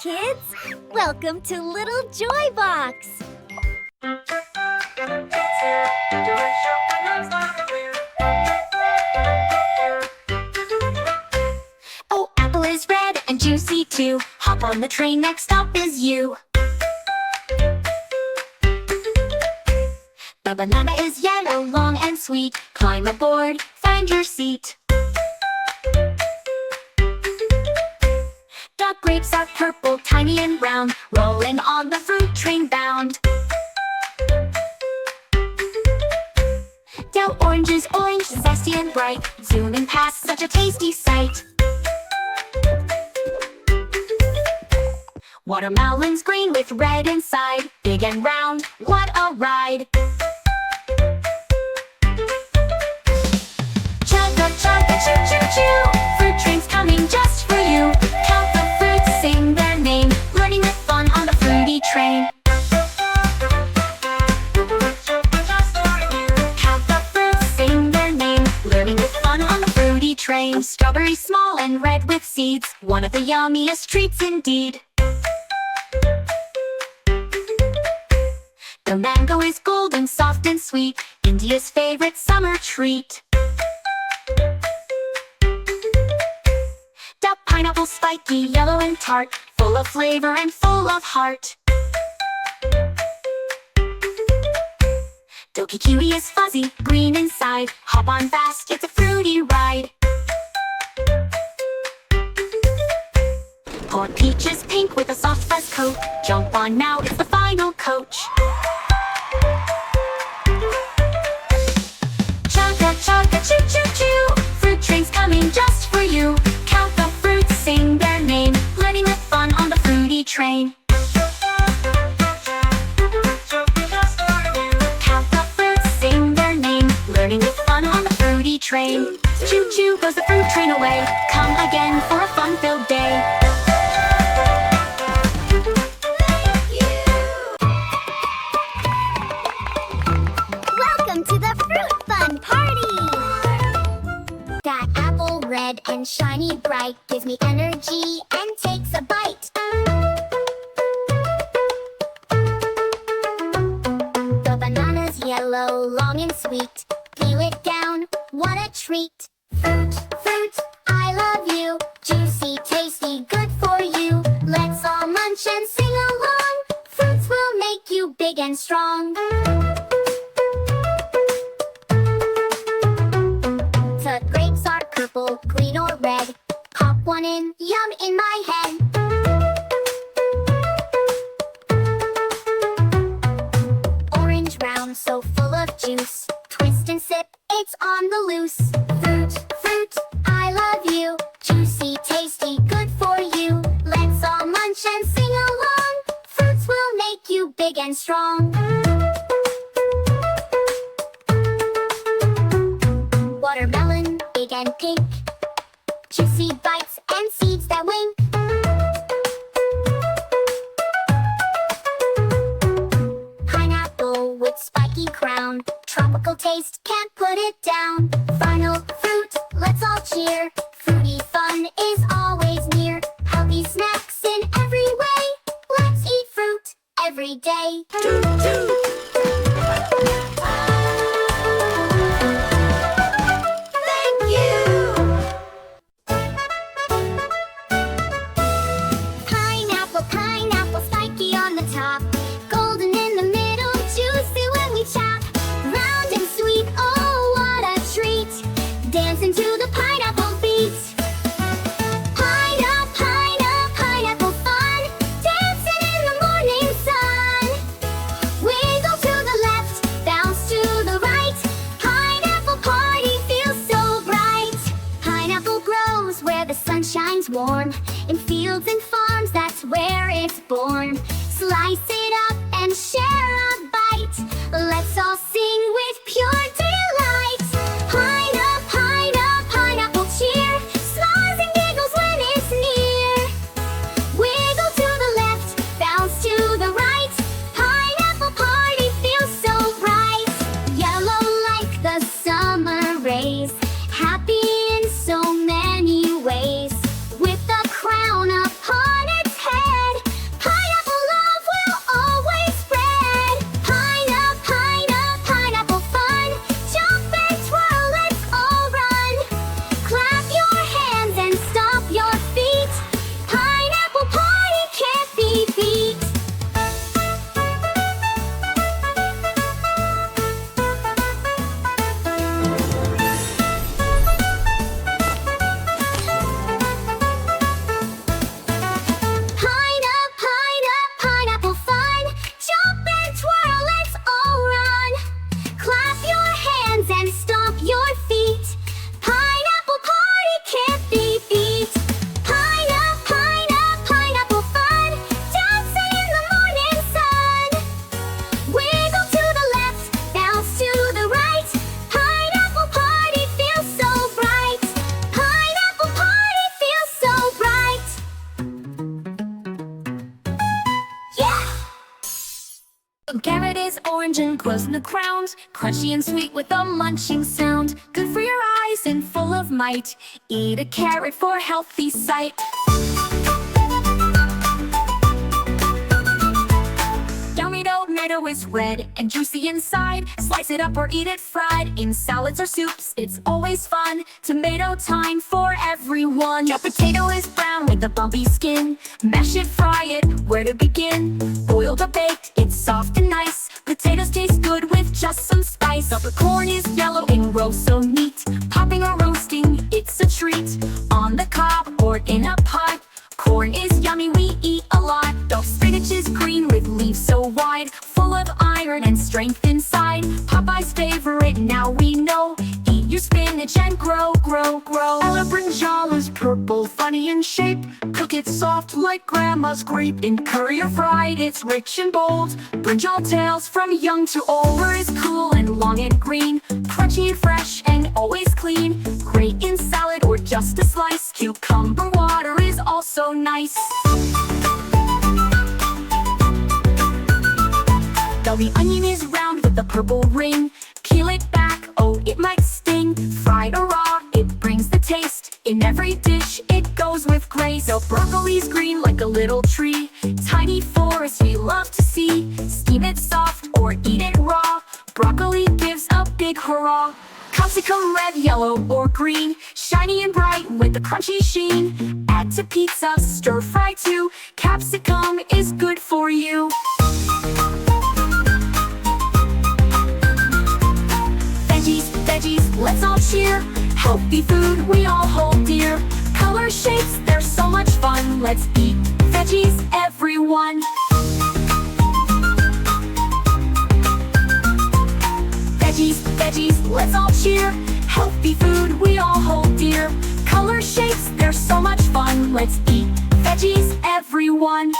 kids! Welcome to Little Joy Box! Oh, apple is red and juicy too. Hop on the train, next stop is you. The banana is yellow, long and sweet. Climb aboard, find your seat. The grapes are purple, tiny and round, rolling on the fruit train bound. The orange is orange, zesty and bright, zooming past such a tasty sight. Watermelon's green with red inside, big and round, what a ride! Chugga chugga choo choo choo, fruit train's coming just for you. Count the fruits, sing their name, learning with fun on the fruity train. Count the fruits, sing their name, learning with fun on the fruity train. Strawberry small and red with seeds, one of the yummiest treats indeed. The mango is golden, soft and sweet, India's favorite summer treat. The pineapple spiky, yellow and tart, full of flavor and full of heart. Doki kiwi is fuzzy, green inside, hop on fast, it's a fruity ride. Poor peach is pink with a soft fuzz coat, jump on now, it's the final coach. Chugga chugga choo choo choo, fruit train's coming just for you. Count the fruits, sing their name, learning with fun on the fruity train. Count the fruits, sing their name, learning with fun on the fruity train. Choo choo goes the fruit train away, come again for a fun-filled day. Welcome to the Fruit Fun Party! That apple red and shiny bright gives me energy and takes a bite. The banana's yellow, long and sweet. Peel it down, what a treat. Fruit, fruit, I love you. Juicy, tasty, good for you. Let's all munch and sing along. Fruits will make you big and strong. The grapes are purple, green or red. Pop one in, yum in my head. Orange round, so full of juice. Twist and sip, it's on the loose. Fruit, fruit, I love you. Juicy, tasty, good for you. Let's all munch and sing along. Fruits will make you big and strong. Watermelon, big and pink. Juicy bites and seeds that wink. Pineapple with spiky crown. Tropical taste, can't put it down. Final fruit, let's all cheer. Fruity fun is always near. Healthy snacks in every way. Let's eat fruit every day. Pineapple, pineapple, spiky on the top. Golden in the middle, juicy when we chop. Round and sweet, oh what a treat. Dancing to the pineapple beat. Pineapple fun. Dancing in the morning sun. Wiggle to the left, bounce to the right. Pineapple party feels so bright. Pineapple grows where the sun shines warm. In fields and farms, that's where it's born. Slice it up and share a bite. Let's all sing with pure delight. Pineapple cheer. Smiles and giggles when it's near. Wiggle to the left, bounce to the right. Pineapple party feels so bright. Yellow like the summer rays. Happy in so many ways. With a crown upon its head. orange and grows in the ground, crunchy and sweet with a munching sound. Good for your eyes and full of might. Eat a carrot for healthy sight. Yummy tomato is red and juicy inside. Slice it up or eat it fried. In salads or soups, it's always fun. Tomato time for everyone. Your potato is brown with a bumpy skin. Mash it, fry it, where to begin? Boiled or baked, it's soft and nice. Potatoes taste good with just some spice. Upper corn is yellow and roast so neat. Popping or roasting, it's a treat. On the cob or in a pot, corn is yummy, we eat a lot. Though spinach is green with leaves so wide, full of iron and strength inside. Popeye's favorite, now we know. Eat your spinach and grow, grow, grow. Ella brinjal is purple, funny in shape. Cook it soft like grandma's grape. In curry or fried, it's rich and bold. Brinjal tails from young to old. Over is cool and long and green, crunchy and fresh and always clean. Great in salad or just a slice. Cucumber water is also nice. The onion is round with a purple ring. Peel it back, oh it might sting. Fried or raw, it brings the taste. In every dish, it goes with grace. So broccoli's green like a little tree. Tiny forest we love to see. Steam it soft or eat it raw. Broccoli gives a big hurrah. Capsicum red, yellow, or green. Shiny and bright with a crunchy sheen. Add to pizza, stir fry too. Capsicum is good for you. Veggies, veggies, let's all cheer. Healthy food we all hold dear. Color shapes, they're so much fun. Let's eat veggies, everyone. Veggies, veggies, let's all cheer. Healthy food we all hold dear. Color shapes, they're so much fun. Let's eat veggies, everyone.